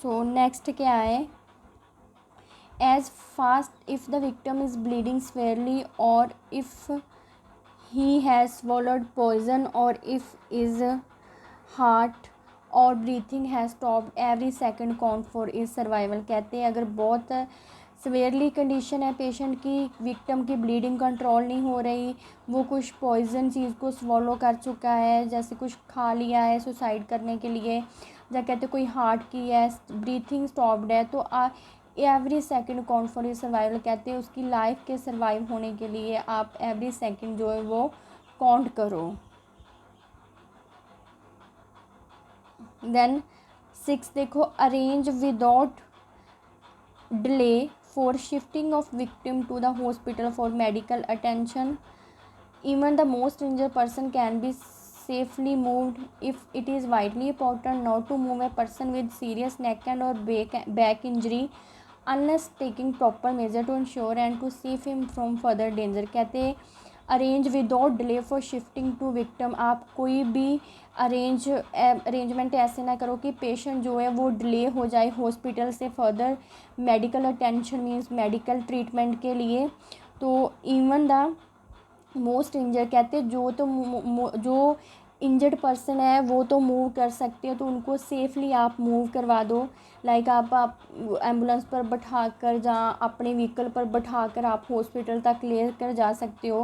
So next क्या है, as fast if the victim is bleeding severely or if he has swallowed poison or if his heart और breathing has stopped every second count for is survival. कहते हैं अगर बहुत severely condition है patient की, victim की bleeding control नहीं हो रही, वो कुछ पॉइजन चीज़ को स्वॉलो कर चुका है, जैसे कुछ खा लिया है सुसाइड करने के लिए, या कहते कोई हार्ट की है, ब्रीथिंग स्टॉप्ड है, तो every second count for is survival. कहते हैं उसकी लाइफ के सर्वाइव होने के लिए आप एवरी सेकंड जो है वो काउंट करो। देन 6 देखो, arrange without delay for shifting of victim to the hospital for medical attention. Even the most injured person can be safely moved if it is vitally important not to move a person with serious neck and or back injury unless taking proper measure to ensure and to save him from further danger। कहते हैं arrange without delay for shifting to victim. आप कोई भी arrangement ऐसे ना करो कि patient जो है वो डिले हो जाए हॉस्पिटल से further medical attention means medical treatment के लिए। तो इवन द मोस्ट इंजर्ड, कहते हैं जो इंजर्ड पर्सन है वो तो मूव कर सकते हो, तो उनको सेफली आप मूव करवा दो। लाइक आप एम्बुलेंस पर बैठा कर जहाँ अपने व्हीकल पर बैठा कर आप हॉस्पिटल तक ले कर जा सकते हो।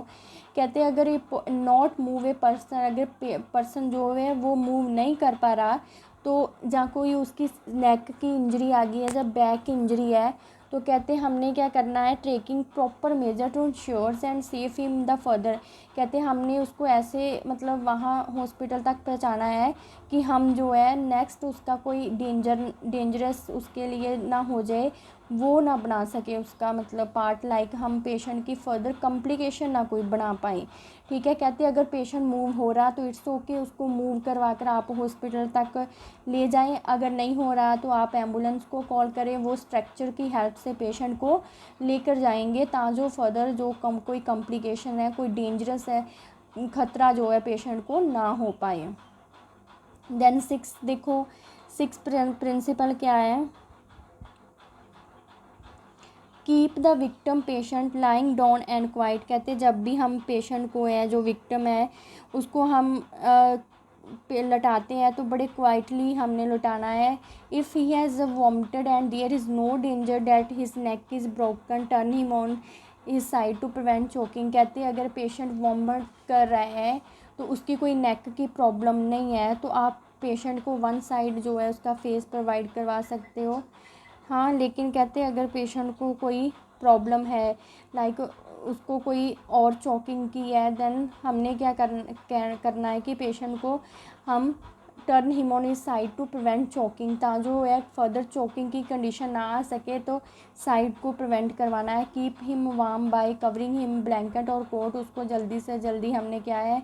कहते हैं अगर ये नॉट मूव ए पर्सन, अगर पर्सन जो है वो मूव नहीं कर पा रहा, तो जहाँ कोई उसकी नेक की इंजरी आ गई है, जब बैक की इंजरी है, तो कहते हैं हमने क्या करना है, taking proper measure to ensures and safe in the further. कहते हैं हमने उसको ऐसे मतलब वहाँ हॉस्पिटल तक पहुँचाना है कि हम जो है नेक्स्ट उसका कोई डेंजरस उसके लिए ना हो जाए, वो ना बना सके उसका मतलब पार्ट, लाइक हम पेशेंट की फर्दर कॉम्प्लिकेशन ना कोई बना पाए। ठीक है, कहते हैं अगर पेशेंट मूव हो रहा तो इट्स ओके, उसको मूव करवा कर आप हॉस्पिटल तक ले जाएं। अगर नहीं हो रहा तो आप एम्बुलेंस को कॉल करें, वो स्ट्रक्चर की हेल्प से पेशेंट को लेकर जाएंगे, ताकि फर्दर जो कोई कॉम्प्लिकेशन है, कोई डेंजरस है खतरा जो है पेशेंट को ना हो पाए। देन 6 देखो, 6 प्रिंसिपल क्या है, keep the victim patient lying down and quite. कहते हैं जब भी हम पेशेंट को है जो विक्टिम है उसको हम लटाते हैं तो बड़े क्वाइटली हमने लटाना है। If he has vomited and there is no danger that his neck is broken turn him on his side to prevent choking. कहते हैं अगर पेशेंट वॉमिट कर रहा है तो उसकी कोई नेक की प्रॉब्लम नहीं है, तो आप पेशेंट को वन साइड जो है उसका फेस प्रोवाइड करवा सकते हो। हाँ, लेकिन कहते हैं अगर पेशेंट को कोई प्रॉब्लम है, लाइक उसको कोई और चोकिंग की है, देन हमने क्या करना है कि पेशेंट को हम turn him on his side to prevent choking, ता जो है फर्दर चोकिंग की कंडीशन ना आ सके, तो साइड को प्रिवेंट करवाना है। Keep him warm bye covering him blanket और कोट। उसको जल्दी से जल्दी हमने क्या है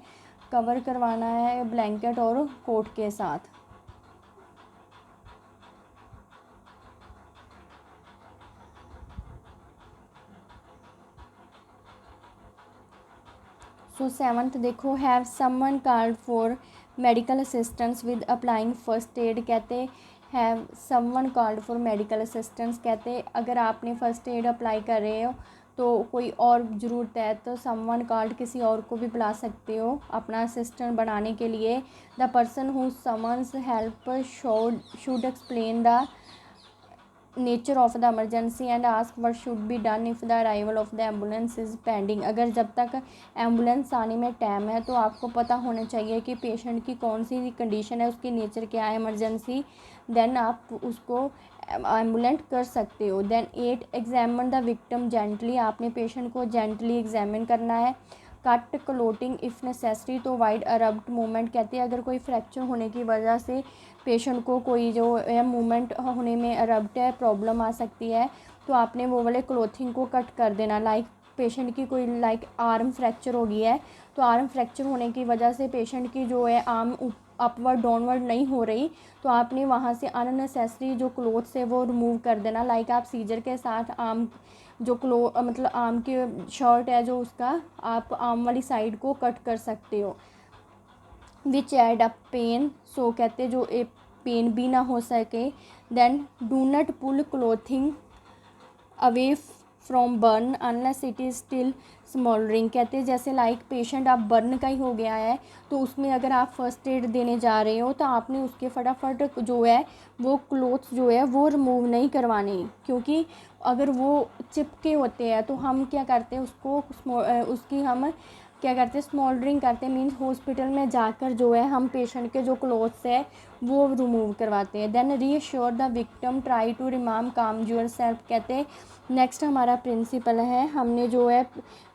कवर करवाना है ब्लैंकेट और कोट के साथ। सो 7th देखो, have someone called for medical assistance with applying first aid. कहते have someone called for medical assistance. कहते अगर आपने फ़र्स्ट एड अप्लाई कर रहे हो तो कोई और ज़रूरत है तो समवन कॉल्ड किसी और को भी बुला सकते हो अपना असिस्टेंट बनाने के लिए। The person who summons help should explain the nature of the emergency and ask what should be done if the arrival of the ambulance is pending. अगर जब तक एम्बुलेंस आने में टाइम है तो आपको पता होना चाहिए कि पेशेंट की कौन सी कंडीशन है, उसकी नेचर क्या है इमरजेंसी, देन आप उसको एम्बुलेंट कर सकते हो। Then 8 examine the victim gently. आपने पेशेंट को जेंटली एग्जामिन करना है। Cut clothing if necessary to avoid abrupt movement. कहते हैं अगर कोई फ्रैक्चर होने की वजह से पेशेंट को कोई जो है मूवमेंट होने में अरप्ट है प्रॉब्लम आ सकती है, तो आपने वो वाले क्लोथिंग को कट कर देना। लाइक पेशेंट की कोई लाइक आर्म फ्रैक्चर हो गई है, तो आर्म फ्रैक्चर होने की वजह से पेशेंट की जो है आर्म अपवर्ड डाउनवर्ड नहीं हो रही, तो आपने वहाँ से अननेसेसरी जो क्लोथ्स है वो रिमूव कर देना। लाइक आप सीजर के साथ आर्म जो मतलब आर्म की शर्ट है जो उसका आप आर्म वाली साइड को कट कर सकते हो। Which add up pain. So कहते जो पेन भी ना हो सके। Then do not pull clothing away from burn unless it is still smouldering. कहते हैं जैसे लाइक पेशेंट आप बर्न का ही हो गया है, तो उसमें अगर आप फर्स्ट एड देने जा रहे हो तो आपने उसके फटाफट जो है वो क्लोथ्स जो है वो रिमूव नहीं करवाने, क्योंकि अगर वो चिपके होते हैं तो हम क्या करते हैं उसकी हम क्या करते हैं स्मोल्डरिंग करते हैं, मीन्स हॉस्पिटल में जाकर जो है हम पेशेंट के जो क्लोथ्स है वो रिमूव करवाते हैं। Then reassure the victim try to remain calm your self. कहते हैं नेक्स्ट हमारा प्रिंसिपल है, हमने जो है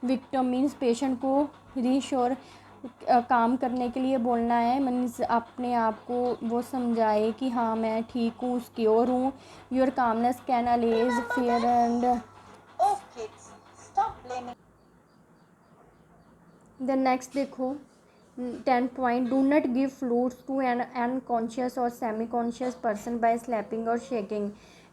विक्टिम मीन्स पेशेंट को रीअश्योर काम करने के लिए बोलना है, मीन्स अपने आप को वो समझाए कि हाँ मैं ठीक हूँ, सिक्योर हूँ। Your calmness can allay fear and then next देखो 10 point, do not give fluids to an unconscious और semi conscious person by slapping और शेकिंग।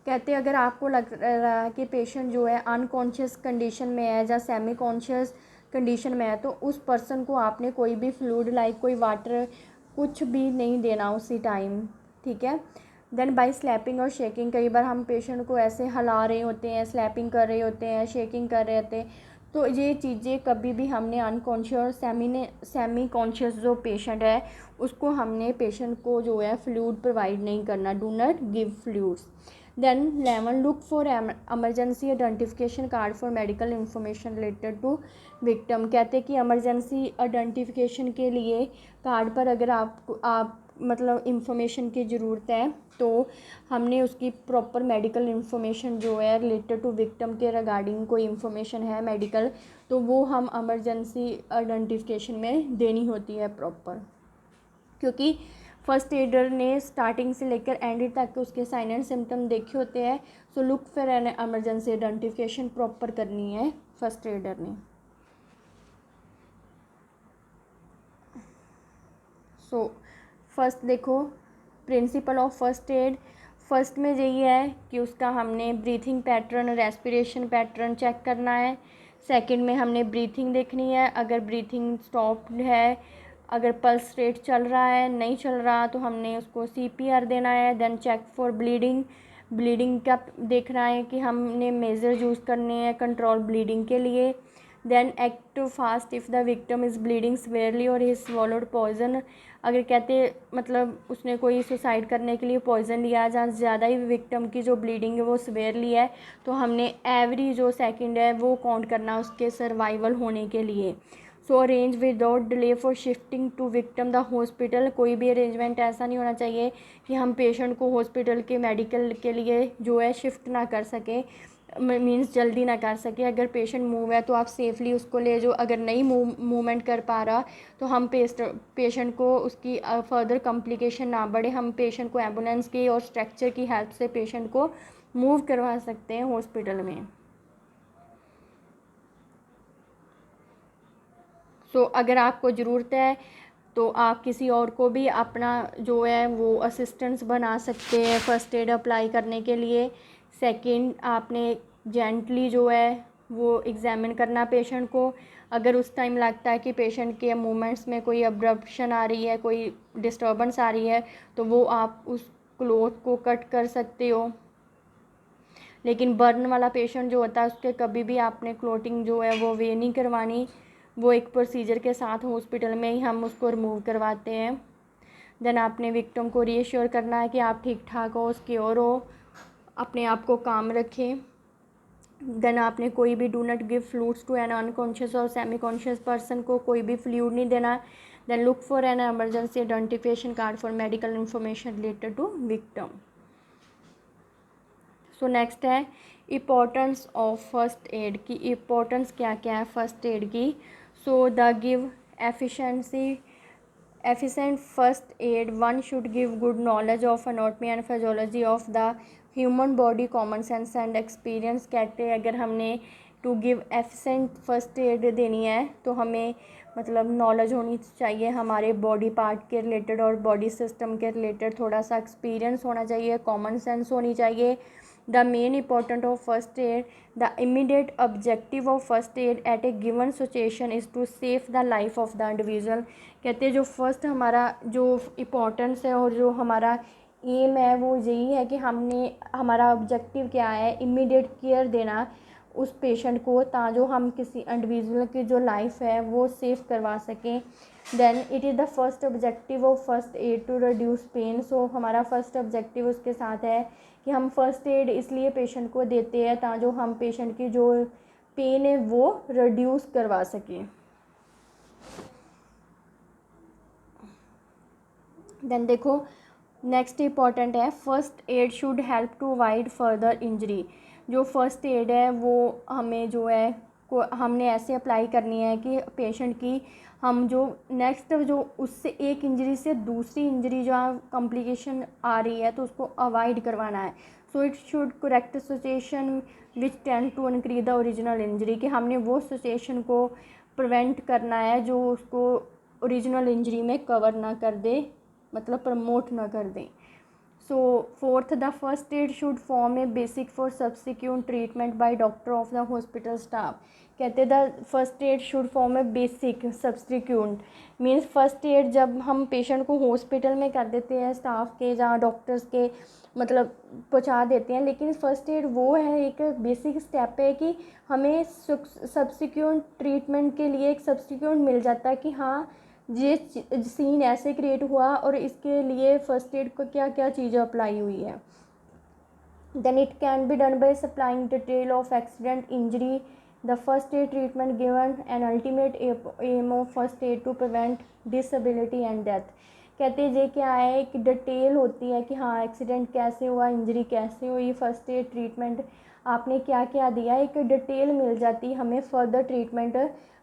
कहते हैं अगर आपको लग रहा है कि पेशेंट जो है अनकॉन्शियस कंडीशन में है या सेमी कॉन्शियस कंडीशन में है, तो उस पर्सन को आपने कोई भी फ्लूइड लाइक कोई वाटर कुछ भी नहीं देना उसी टाइम, ठीक है। देन बाय स्लैपिंग और शेकिंग, कई बार हम पेशेंट को ऐसे हिला रहे होते हैं, स्लैपिंग कर रहे होते हैं, शेकिंग कर रहे होते हैं, तो ये चीज़ें कभी भी हमने अनकॉन्शियस सेमी कॉन्शियस जो पेशेंट है उसको हमने पेशेंट को जो है फ्लूइड प्रोवाइड नहीं करना। Do not give fluids. Then 11 look for emergency identification card for medical information related to victim. कहते हैं कि इमरजेंसी आइडेंटिफिकेशन के लिए कार्ड पर अगर आप मतलब इंफॉर्मेशन की ज़रूरत है तो हमने उसकी प्रॉपर मेडिकल इंफॉर्मेशन जो है रिलेटेड टू विक्टिम के रिगार्डिंग कोई इंफॉर्मेशन है मेडिकल, तो वो हम इमरजेंसी आइडेंटिफिकेशन में देनी होती है प्रॉपर, क्योंकि फर्स्ट एडर ने स्टार्टिंग से लेकर एंड तक उसके साइन एंड सिम्टम देखे होते हैं। So look for an emergency identification proper करनी है फर्स्ट एडर ने। सो फर्स्ट देखो principle of first aid, first में यही है कि उसका हमने breathing pattern respiration pattern check करना है। सेकंड में हमने ब्रीथिंग देखनी है, अगर ब्रीथिंग स्टॉप्ड है, अगर पल्स रेट चल रहा है नहीं चल रहा तो हमने उसको CPR देना है। देन चेक फॉर ब्लीडिंग का देखना है कि हमने मेजर यूज़ करने हैं कंट्रोल ब्लीडिंग के लिए। Then act fast if the victim is bleeding severely और ही स्वॉलोड पॉइजन, अगर कहते मतलब उसने कोई सुसाइड करने के लिए पॉइजन लिया जहाँ ज़्यादा ही विक्टिम की जो ब्लीडिंग है वो सिवियरली है, तो हमने एवरी जो सेकंड है वो काउंट करना उसके सर्वाइवल होने के लिए। So arrange without delay for shifting to victim the hospital, कोई भी अरेंजमेंट ऐसा नहीं होना चाहिए कि हम पेशेंट को हॉस्पिटल के मेडिकल के लिए जो है शिफ्ट ना कर सके, मीन्स जल्दी ना कर सके। अगर पेशेंट मूव है तो आप सेफली उसको ले जाओ, अगर नहीं मूवमेंट कर पा रहा तो हम पेशेंट को उसकी फर्दर कॉम्प्लिकेशन ना बढ़े, हम पेशेंट को एम्बुलेंस की और स्ट्रक्चर की हेल्प से पेशेंट को मूव करवा सकते हैं हॉस्पिटल में। सो अगर आपको ज़रूरत है तो आप किसी और को भी अपना जो है वो असिस्टेंस बना सकते हैं फर्स्ट एड अप्लाई करने के लिए। सेकंड, आपने जेंटली जो है वो एग्जामिन करना पेशेंट को, अगर उस टाइम लगता है कि पेशेंट के मूवमेंट्स में कोई अब्रप्शन आ रही है, कोई डिस्टर्बेंस आ रही है, तो वो आप उस क्लोथ को कट कर सकते हो। लेकिन बर्न वाला पेशेंट जो होता है उसके कभी भी आपने क्लोटिंग जो है वो वे नहीं करवानी, वो एक प्रोसीजर के साथ हॉस्पिटल में ही हम उसको रिमूव करवाते हैं। देन आपने विक्टिम को रीअश्योर करना है कि आप ठीक ठाक हो, सिक्योर हो, अपने आप को काम रखें। देन आपने कोई भी do not give fluids to an unconscious और सेमी कॉन्शियस पर्सन को कोई भी फ्लूइड नहीं देना। Then look for an emergency identification card for medical information related to victim. So next है इम्पोर्टेंस ऑफ फर्स्ट एड की, इम्पोर्टेंस क्या क्या है फर्स्ट एड की। So the give efficient first aid, one should give good knowledge of anatomy and physiology of the human body, common sense and experience। कहते हैं अगर हमने to give efficient first aid देनी है तो हमें मतलब नॉलेज होनी चाहिए हमारे बॉडी पार्ट के रिलेटेड और बॉडी सिस्टम के रिलेटेड, थोड़ा सा एक्सपीरियंस होना चाहिए, कॉमन सेंस होनी चाहिए। The main important of first aid, the immediate objective of first aid at a given situation is to save the life of the individual। कहते हैं जो फर्स्ट हमारा जो इम्पोर्टेंस है और जो हमारा एम है वो यही है कि हमारा ऑब्जेक्टिव क्या है, इमीडिएट केयर देना उस पेशेंट को, ताजो हम किसी इंडिविजुअल की जो लाइफ है वो सेव करवा सकें। Then it is the first objective of first aid to reduce pain. So हमारा फर्स्ट ऑब्जेक्टिव उसके साथ है कि हम फर्स्ट एड इसलिए पेशेंट को देते हैं ताजो हम पेशेंट की जो पेन है वो रिड्यूस करवा सकें। देन देखो नेक्स्ट इंपॉर्टेंट है, first aid should help to avoid further injury. जो फर्स्ट एड है वो हमें जो है हमने ऐसे अप्लाई करनी है कि पेशेंट की हम जो नेक्स्ट जो उससे एक इंजरी से दूसरी इंजरी जो कॉम्प्लिकेशन आ रही है तो उसको अवॉइड करवाना है। So it should correct situation which tend to increase the original injury, कि हमने वो सिचुएशन को प्रिवेंट करना है जो उसको ओरिजिनल इंजरी में कवर ना कर दे, मतलब प्रमोट ना कर दें। So fourth, the first aid should form a basic for subsequent treatment by doctor of the hospital staff. कहते the first aid should form a basic subsequent means first aid जब हम patient को hospital में कर देते हैं staff के जहाँ डॉक्टर्स के मतलब पहुँचा देते हैं, लेकिन फ़र्स्ट एड वो है एक बेसिक स्टेप है कि हमें सब्सिक्वेंट ट्रीटमेंट के लिए एक सब्सिक्वेंट मिल जाता है कि हाँ ये सीन ऐसे क्रिएट हुआ और इसके लिए फ़र्स्ट एड को क्या क्या चीज़ें अप्लाई हुई है। Then it can be done by supplying detail of accident injury the first aid treatment given and ultimate aim of first aid to prevent disability and death. कहते हैं ये क्या है, एक डिटेल होती है कि हाँ एक्सीडेंट कैसे हुआ, इंजरी कैसे हुई, फर्स्ट एड ट्रीटमेंट आपने क्या क्या दिया, एक डिटेल मिल जाती हमें फर्दर ट्रीटमेंट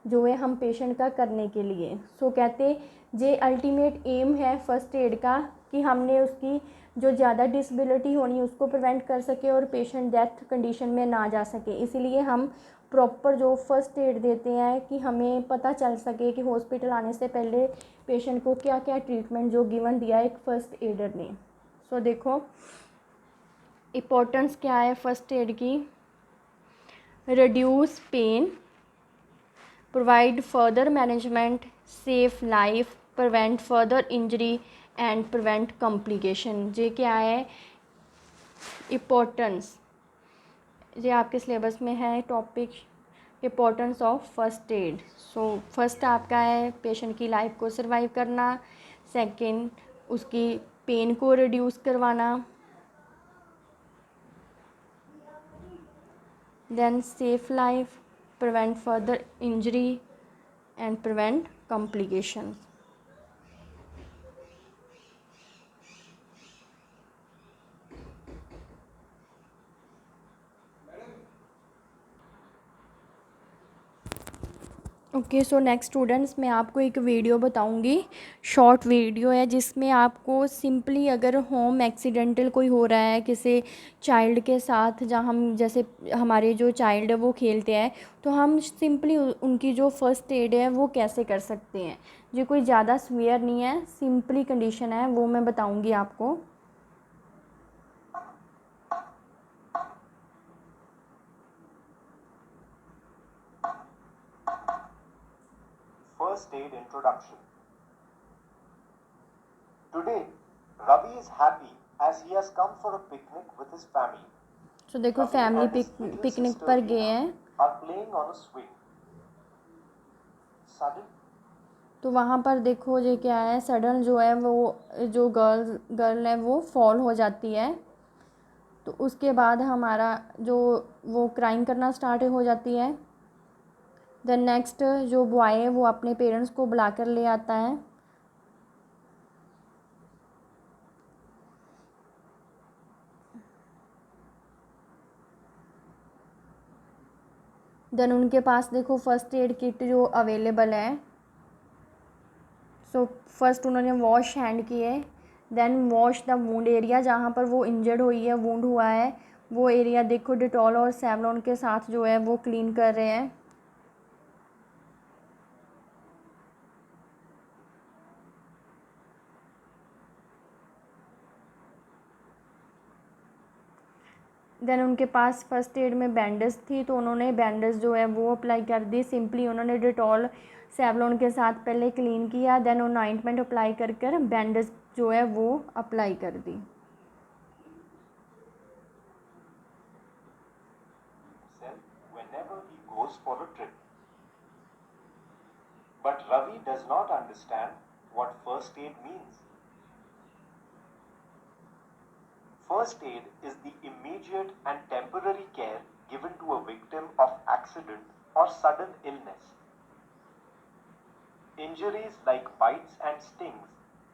जो है हम पेशेंट का करने के लिए। सो कहते ये अल्टीमेट एम है फर्स्ट एड का कि हमने उसकी जो ज़्यादा डिसेबिलिटी होनी है उसको प्रिवेंट कर सके और पेशेंट डेथ कंडीशन में ना जा सके। इसीलिए हम प्रॉपर जो फर्स्ट एड देते हैं कि हमें पता चल सके कि हॉस्पिटल आने से पहले पेशेंट को क्या क्या ट्रीटमेंट जो गिवन दिया एक फ़र्स्ट एडर ने। सो देखो इम्पोर्टेंस क्या है फर्स्ट एड की, reduce pain, provide further management, safe life, prevent further injury and prevent complication. ये क्या है इम्पोर्टेंस, ये आपके सिलेबस में है topic importance of first aid. So first आपका है पेशेंट की लाइफ को सर्वाइव करना, सेकंड उसकी पेन को रिड्यूस करवाना, then safe life, prevent further injury and prevent complications. Okay so next students मैं आपको एक वीडियो बताऊंगी, शॉर्ट वीडियो है जिसमें आपको सिंपली अगर होम एक्सीडेंटल कोई हो रहा है किसी चाइल्ड के साथ, जहाँ हम जैसे हमारे जो चाइल्ड है वो खेलते हैं, तो हम सिंपली उनकी जो फर्स्ट एड है वो कैसे कर सकते हैं। जो कोई ज़्यादा सीवियर नहीं है, सिंपली कंडीशन है वो मैं बताऊँगी आपको। First aid introduction. Today, Ravi is happy as he has come for a picnic with his family. तो देखो फैमिली पिकनिक पर गए हैं, are playing on a swing. Sudden. तो वहाँ पर देखो ये क्या है, सडन जो है वो जो गर्ल है वो फॉल हो जाती है, तो उसके बाद हमारा जो वो क्राइम करना स्टार्ट हो जाती है। देन नेक्स्ट जो बॉय है वो अपने पेरेंट्स को बुला कर ले आता है। देन उनके पास देखो फर्स्ट एड किट जो अवेलेबल है। सो फर्स्ट उन्होंने वॉश हैंड किए, then wash the wound area, जहाँ पर वो इंजर्ड हुई है, वूंड हुआ है वो एरिया देखो डिटॉल और सेवलॉन के साथ जो है वो क्लीन कर रहे हैं। देन उनके पास फर्स्ट एड में बैंडेज थी, तो उन्होंने बैंडेज जो है वो अप्लाई कर दी। सिंपली उन्होंने डिटॉल सेवलॉन के साथ पहले क्लीन किया, देन उन्होंने ऑइंटमेंट अप्लाई कर बैंडेज जो है वो अप्लाई कर दी। for a trip. But Ravi does not understand what first aid means. First aid is the immediate and temporary care given to a victim of accident or sudden illness. Injuries like bites and stings,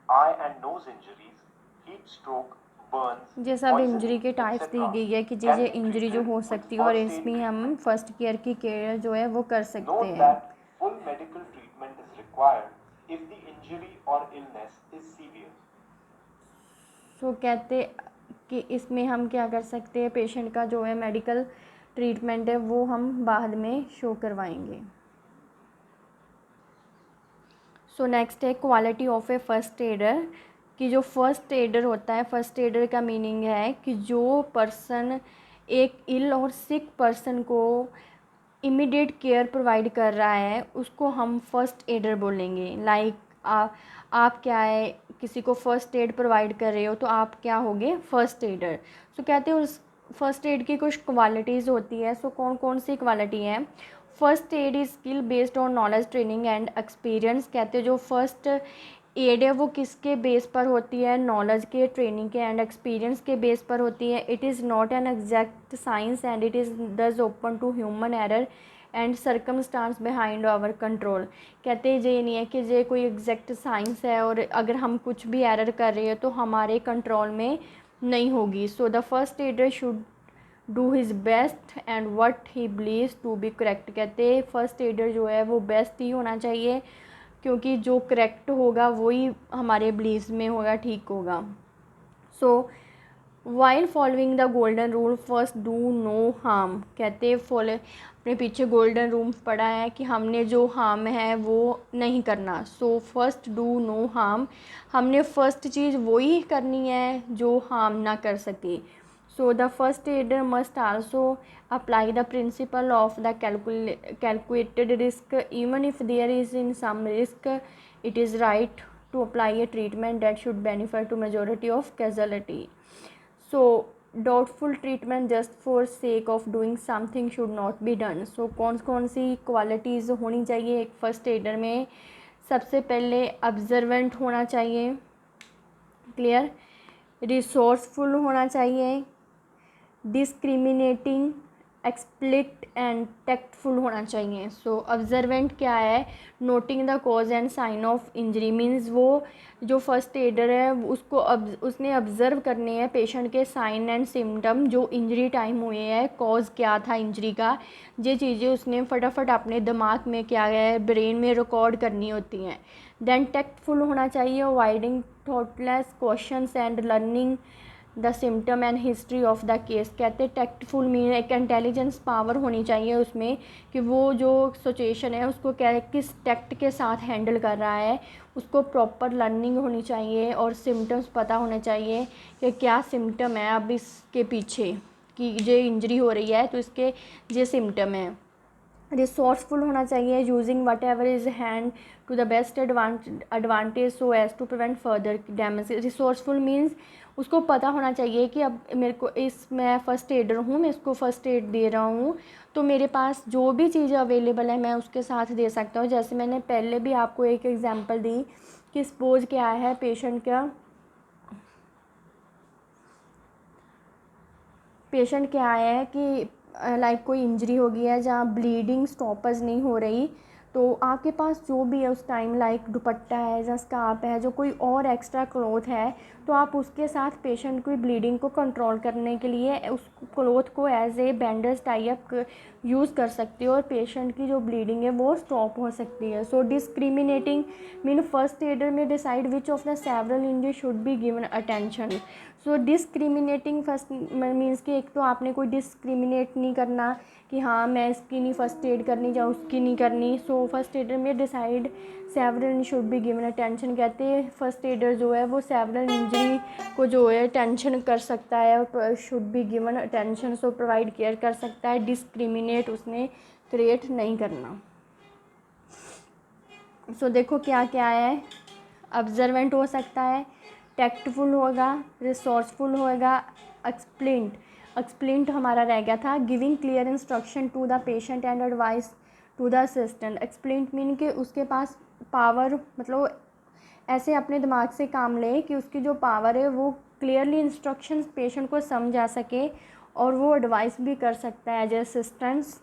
eye and nose injuries, heat stroke, burns, जैसा अब injury poisoning, के types दी etc. गई है कि can ये be injury जो treated हो with सकती है और first aid इसमें हम treatment. फर्स्ट केयर की केयर जो है वो कर सकते Note हैं. that full medical treatment is required if the injury or illness is severe. सो कहते कि इसमें हम क्या कर सकते हैं, पेशेंट का जो है मेडिकल ट्रीटमेंट है वो हम बाद में शो करवाएंगे. सो नेक्स्ट है quality of A first adder. कि जो फर्स्ट एडर होता है, फर्स्ट एडर का मीनिंग है कि जो पर्सन एक इल और सिक पर्सन को इमीडिएट केयर प्रोवाइड कर रहा है उसको हम फर्स्ट एडर बोलेंगे. लाइक आप क्या है, किसी को फर्स्ट एड प्रोवाइड कर रहे हो तो आप क्या होगे, फर्स्ट एडर. सो कहते हैं उस फर्स्ट एड की कुछ क्वालिटीज़ होती है. सो कौन कौन सी क्वालिटी है. First add is skill based on knowledge, training and experience. कहते हैं जो फर्स्ट एड है वो किसके बेस पर होती है, नॉलेज के, ट्रेनिंग के एंड एक्सपीरियंस के बेस पर होती है. It is not an exact science and it is thus open to human error and circumstances behind our control. कहते हैं ये नहीं है कि ये कोई एग्जैक्ट साइंस है और अगर हम कुछ भी एरर कर रहे हैं तो हमारे कंट्रोल में नहीं होगी. So the first aider should do his best and what he believes to be correct. कहते हैं फर्स्ट एडर जो है वो बेस्ट ही होना चाहिए क्योंकि जो करेक्ट होगा वही हमारे बिलीव्स में होगा, ठीक होगा. So while following the golden rule first do no harm. कहते हैं फॉलो अपने पीछे गोल्डन रूल पढ़ा है कि हमने जो हार्म है वो नहीं करना. So first do no harm, हमने फर्स्ट चीज़ वही करनी है जो हार्म ना कर सके. So the first aider must also apply the principle of the calculated risk. Even if there is in some risk it is right to apply a treatment that should benefit to majority of casualty. So doubtful treatment just for sake of doing something should not be done. So कौन कौन सी qualities होनी चाहिए एक first adder में. सबसे पहले observant होना चाहिए, क्लियर, रिसोर्सफुल होना चाहिए, डिस्क्रिमिनेटिंग, एक्सप्लिट एंड टैक्टफुल होना चाहिए. सो ऑब्जर्वेंट क्या है, noting the cause and sign of injury. Means वो जो फर्स्ट एडर है उसको उसने ऑब्ज़र्व करने हैं पेशेंट के साइन एंड सिम्टम, जो इंजरी टाइम हुए हैं, कॉज क्या था इंजरी का, ये चीज़ें उसने फटाफट अपने दिमाग में क्या है, ब्रेन में रिकॉर्ड करनी होती हैं. देन टैक्टफुल होना चाहिए, avoiding thoughtless questions and learning the symptom and history of the case. कहते हैं टैक्टफुल मीन एक इंटेलिजेंस पावर होनी चाहिए उसमें कि वो जो सिचुएशन है उसको क्या किस टैक्ट के साथ हैंडल कर रहा है, उसको प्रॉपर लर्निंग होनी चाहिए और सिम्टम्स पता होने चाहिए कि क्या सिम्टम है अब इसके पीछे कि ये इंजरी हो रही है तो इसके ये सिम्टम है. रिसोर्सफुल होना चाहिए, using whatever is hand to the best advantage so as to prevent further damage. Resourceful means उसको पता होना चाहिए कि अब मेरे को मैं फ़र्स्ट एडर हूँ, मैं इसको फ़र्स्ट एड दे रहा हूँ तो मेरे पास जो भी चीज़ें अवेलेबल है मैं उसके साथ दे सकता हूँ. जैसे मैंने पहले भी आपको एक एग्जांपल दी कि सपोज क्या है, पेशेंट क्या है कि लाइक कोई इंजरी हो गई है जहाँ ब्लीडिंग स्टॉपर्स नहीं हो रही, तो आपके पास जो भी है उस टाइम लाइक दुपट्टा है या स्कार्फ है, जो कोई और एक्स्ट्रा क्लॉथ है, तो आप उसके साथ पेशेंट की ब्लीडिंग को कंट्रोल करने के लिए उस क्लॉथ को as a bandage type use कर सकते हो और पेशेंट की जो ब्लीडिंग है वो स्टॉप हो सकती है. सो डिस्क्रिमिनेटिंग मीन फर्स्ट एडर में decide which of the several injury should be given attention. So discriminating first means कि एक तो आपने कोई डिस्क्रिमिनेट नहीं करना कि हाँ मैं इसकी नहीं फ़र्स्ट एड करनी या उसकी नहीं करनी. सो फर्स्ट एडर में decide several should be given attention. कहते हैं फर्स्ट एडर जो है वो सेवरल इंजरी को जो है टेंशन कर सकता है और should be given attention, so provide care कर सकता है. डिस्क्रिमिनेट उसने क्रिएट नहीं करना. सो देखो क्या क्या है, ऑब्जर्वेंट हो सकता है, टैक्टफुल होगा, रिसोर्सफुल होगा, एक्सप्लेंट हमारा रह गया था, giving clear instruction to the patient and advice to the assistant. Explain mean कि उसके पास पावर, मतलब ऐसे अपने दिमाग से काम ले कि उसकी जो पावर है वो क्लियरली इंस्ट्रक्शंस पेशेंट को समझ आ सके और वो एडवाइस भी कर सकता है as a assistants.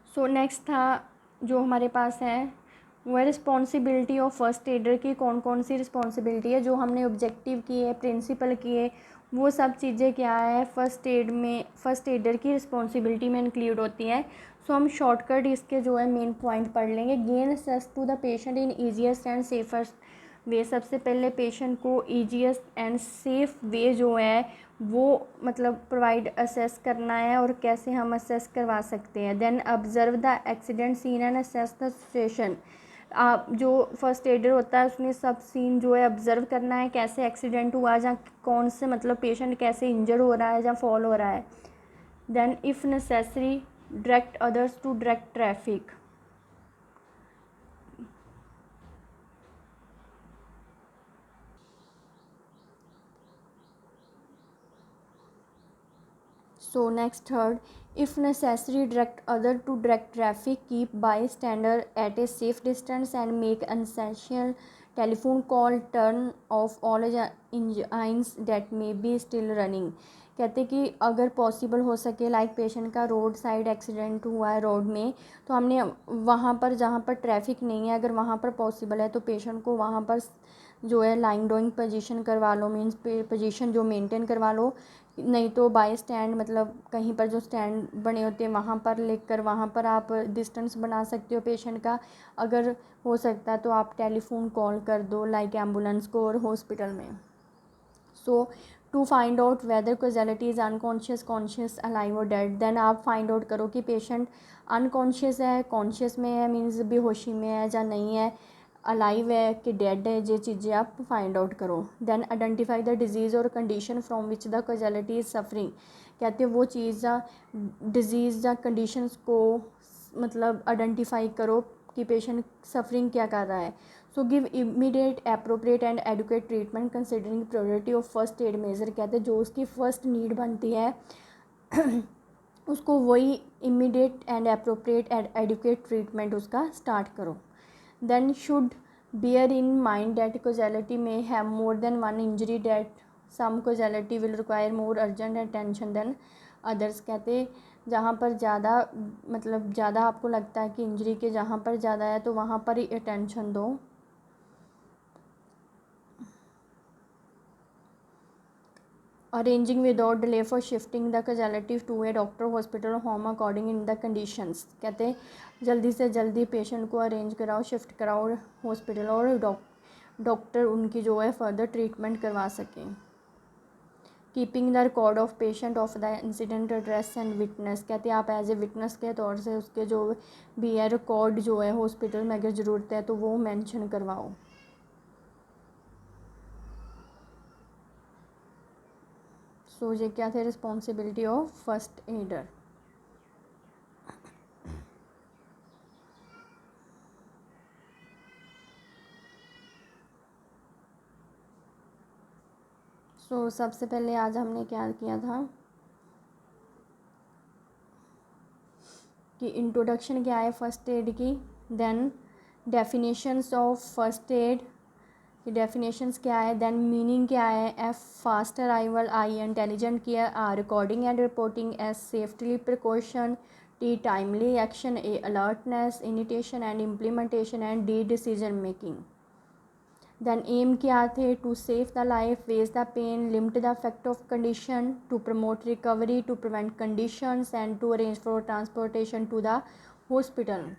So next था जो हमारे पास है वो है रिस्पॉन्सिबिलिटी ऑफ फर्स्ट एडर की। कौन कौन सी रिस्पॉन्सिबिलिटी है जो हमने ऑब्जेक्टिव की है, प्रिंसिपल की है, वो सब चीज़ें क्या है फर्स्ट एड में, फर्स्ट एडर की रिस्पॉन्सिबिलिटी में इंक्लूड होती हैं। सो हम शॉर्टकट इसके जो है मेन पॉइंट पढ़ लेंगे। Gain access to the patient in easiest and safest way. सबसे पहले पेशेंट को ईजीएस्ट एंड सेफ वे जो है वो मतलब प्रोवाइड असेस करना है और कैसे हम असेस करवा सकते हैं। Then observe the accident scene and assess the situation. आप जो फर्स्ट एडर होता है उसने सब सीन जो है ऑब्जर्व करना है, कैसे एक्सीडेंट हुआ, जहाँ कौन से मतलब पेशेंट कैसे इंजर हो रहा है, जहाँ फॉल हो रहा है। Then if necessary direct others to direct traffic. So next third, if necessary direct other to direct traffic, keep bystander at a safe distance and make essential telephone call, turn off all engines that may be still running। कहते कि अगर possible हो सके like patient का road side accident हुआ है road में, तो हमने वहाँ पर जहाँ पर ट्रैफिक नहीं है अगर वहाँ पर पॉसिबल है तो पेशेंट को वहाँ पर जो है लाइन ड्राइंग पोजीशन करवा लो, मीन्स पोजीशन जो मेंटेन करवा लो। नहीं तो बाय स्टैंड मतलब कहीं पर जो स्टैंड बने होते हैं वहाँ पर लेकर वहाँ पर आप डिस्टेंस बना सकते हो पेशेंट का। अगर हो सकता है तो आप टेलीफोन कॉल कर दो लाइक एम्बुलेंस को और हॉस्पिटल में। So to find out whether casualty is unconscious, conscious, alive और डेड। देन आप फाइंड आउट करो कि पेशेंट अनकॉन्शियस है, कॉन्शियस में है मीन्स बेहोशी में है या नहीं है, अलाइव है कि डेड है, ये चीज़ें आप फाइंड आउट करो। देन आइडेंटिफाई द डिजीज़ और condition from which the casualty is suffering. कहते हैं वो चीज़ डिजीज़ या कंडीशंस को मतलब आइडेंटिफाई करो कि पेशेंट सफरिंग क्या कर रहा है। So give immediate appropriate and adequate treatment considering priority of first aid measure. कहते हैं जो उसकी फ़र्स्ट नीड बनती है उसको वही immediate and appropriate and adequate treatment उसका स्टार्ट करो। Then should bear in mind that causality may have more than one injury, that some causality will require more urgent attention than others। कहते जहाँ पर ज़्यादा मतलब ज़्यादा आपको लगता है कि इंजरी के जहाँ पर ज़्यादा है तो वहाँ पर ही अटेंशन दो। Arranging without delay for shifting the casualty to a doctor hospital home according in the conditions. कहते हैं जल्दी से जल्दी पेशेंट को अरेंज कराओ, शिफ्ट कराओ हॉस्पिटल और डॉक्टर उनकी जो है फर्दर ट्रीटमेंट करवा सकें। Keeping the record of patient of the incident address and witness. कहते हैं आप एज ए विटनेस के तौर से उसके जो भी है रिकॉर्ड जो है हॉस्पिटल में अगर ज़रूरत है तो वो मेंशन करवाओ। सो ये क्या थे रिस्पॉन्सिबिलिटी ऑफ फर्स्ट एडर। सो सबसे पहले आज हमने क्या किया था कि इंट्रोडक्शन क्या है फर्स्ट एड की। Then definitions of first aid की डेफिनेशंस क्या है। देन मीनिंग क्या है। F fast arrival, I intelligent care, R recording and reporting, S safety precaution, T timely action, A alertness, initiation and implementation and D decision making. Then M क्या थे। To save the life, ease the pain, limit the effect of condition, to promote recovery, to prevent conditions and to arrange for transportation to the hospital.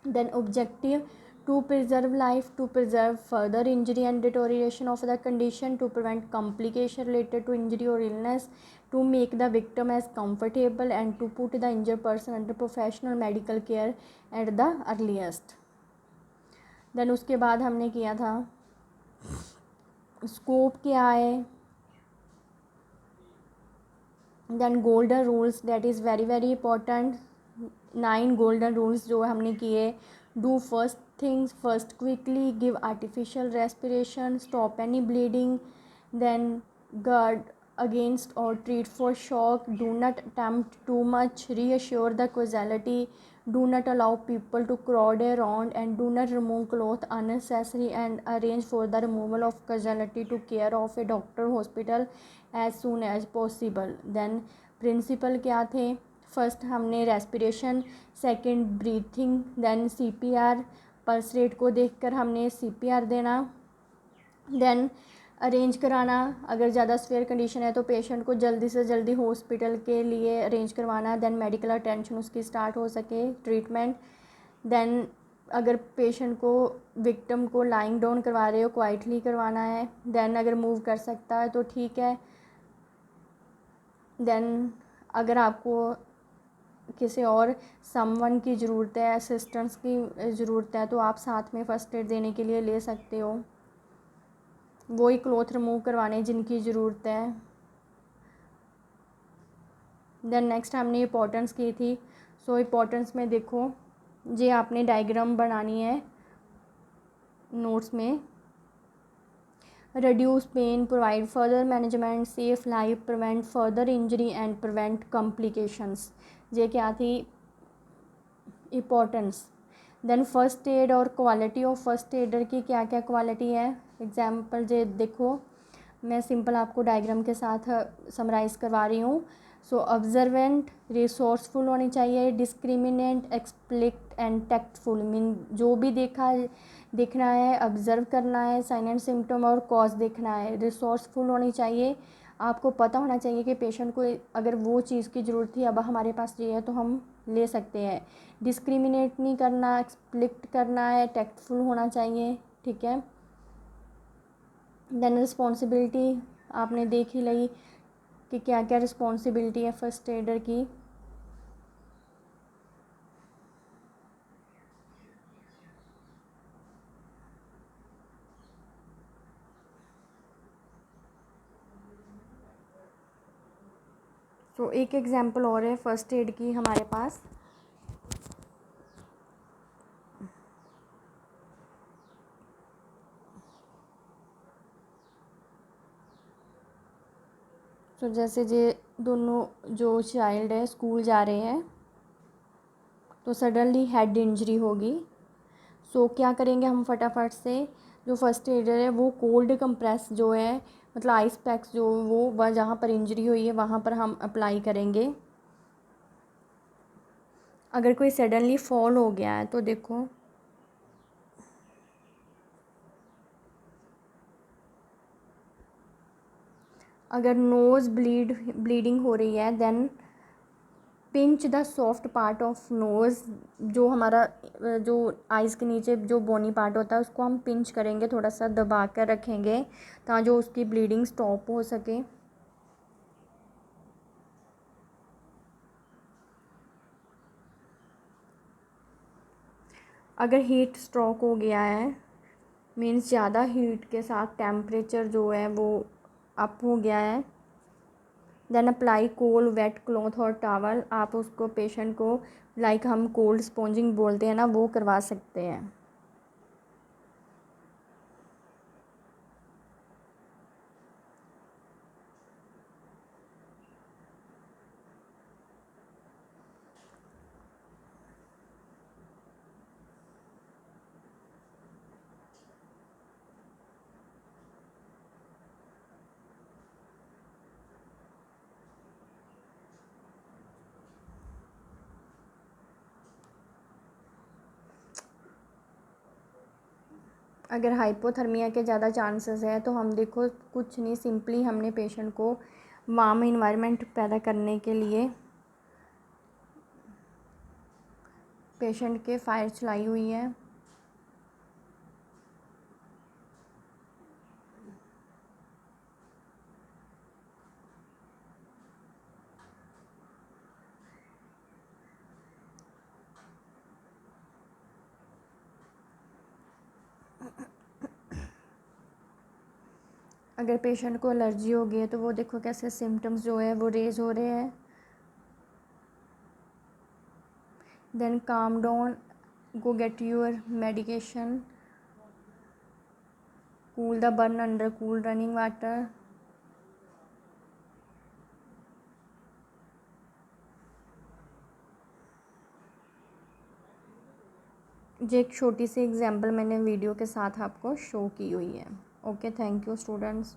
Then objective, to preserve life, to preserve further injury and deterioration of the condition, to prevent complication related to injury or illness, to make the victim as comfortable and to put the injured person under professional medical care at the earliest। then उसके बाद हमने किया था scope क्या है, then golden rules, that is very very important. 9 golden rules जो हमने किए, do first things first quickly, give artificial respiration, stop any bleeding, then guard against or treat for shock, do not attempt too much, reassure the causality, do not allow people to crowd around, and do not remove cloth unnecessary, and arrange for the removal of causality to care of a doctor hospital as soon as possible. then principle क्या थे? First हमने respiration, second breathing, then CPR, pulse rate को देखकर हमने CPR देना, then arrange कराना, अगर ज़्यादा सीवियर कंडीशन है तो पेशेंट को जल्दी से जल्दी हॉस्पिटल के लिए अरेंज करवाना, देन मेडिकल अटेंशन उसकी स्टार्ट हो सके, ट्रीटमेंट, देन अगर पेशेंट को विक्टिम को लाइंग डाउन करवा रहे हो क्वाइटली करवाना है, देन अगर मूव कर सकता है तो ठीक है, देन अगर आपको किसी और समवन की ज़रूरत है, असिस्टेंस की ज़रूरत है, तो आप साथ में फ़र्स्ट एड देने के लिए ले सकते हो, वही क्लॉथ रिमूव करवाने जिनकी ज़रूरत है। देन नेक्स्ट हमने इंपॉर्टेंस की थी। सो इंपॉर्टेंस में देखो, ये आपने डायग्राम बनानी है नोट्स में। Reduce pain, provide further management, safe life, prevent further injury and prevent complications, ये क्या थी? इंपॉर्टेंस। देन फर्स्ट एड और क्वालिटी ऑफ फर्स्ट एडर की क्या क्या क्वालिटी है, एग्जाम्पल जे देखो, मैं सिंपल आपको डायग्राम के साथ समराइज़ करवा रही हूँ। सो ऑब्जर्वेंट, रिसोर्सफुल होनी चाहिए, डिस्क्रिमिनेंट, एक्सप्लिक्ट एंड टैक्टफुल, मीन जो भी देखना है, ऑब्जर्व करना है, साइन एंड सिम्टम और कॉज देखना है। रिसोर्सफुल होनी चाहिए, आपको पता होना चाहिए कि पेशेंट को अगर वो चीज़ की ज़रूरत थी अब हमारे पास ये है तो हम ले सकते हैं। डिस्क्रिमिनेट नहीं करना, एक्सप्लिक्ट करना है, टैक्टफुल होना चाहिए, ठीक है। देन रिस्पॉन्सिबिलिटी आपने देख ही ली कि क्या क्या रिस्पॉन्सिबिलिटी है फर्स्ट एडर की। तो एक एग्जांपल और है फर्स्ट एड की हमारे पास। तो जैसे ये दोनों जो चाइल्ड है स्कूल जा रहे हैं तो सडनली हेड इंजरी होगी। सो क्या करेंगे हम फटाफट से, जो फर्स्ट एडर है वो कोल्ड कंप्रेस जो है, मतलब आइस पैक्स जो वो वह जहाँ पर इंजरी हुई है वहाँ पर हम अप्लाई करेंगे। अगर कोई सडनली फॉल हो गया है तो देखो, अगर नोज़ ब्लीडिंग हो रही है, then pinch the soft part of nose, जो हमारा जो आइज़ के नीचे जो बोनी पार्ट होता है उसको हम पिंच करेंगे, थोड़ा सा दबा कर रखेंगे ताकि जो उसकी ब्लीडिंग स्टॉप हो सके। अगर हीट स्ट्रोक हो गया है, मीन्स ज़्यादा हीट के साथ टेम्परेचर जो है वो अप हो गया है, then apply cold wet cloth और टॉवल, आप उसको पेशेंट को लाइक हम कोल्ड स्पॉन्जिंग बोलते हैं ना, वो करवा सकते हैं। अगर हाइपोथर्मिया के ज़्यादा चांसेस है तो हम देखो कुछ नहीं, सिंपली हमने पेशेंट को वार्म इन्वायरमेंट पैदा करने के लिए पेशेंट के फायर चलाई हुई है। अगर पेशेंट को एलर्जी हो गई है तो वो देखो कैसे सिम्टम्स जो है वो रेज हो रहे हैं। Then calm down, go get your medication, cool the burn under cool running water. ये एक छोटी सी एग्जांपल मैंने वीडियो के साथ आपको शो की हुई है। Okay, thank you students.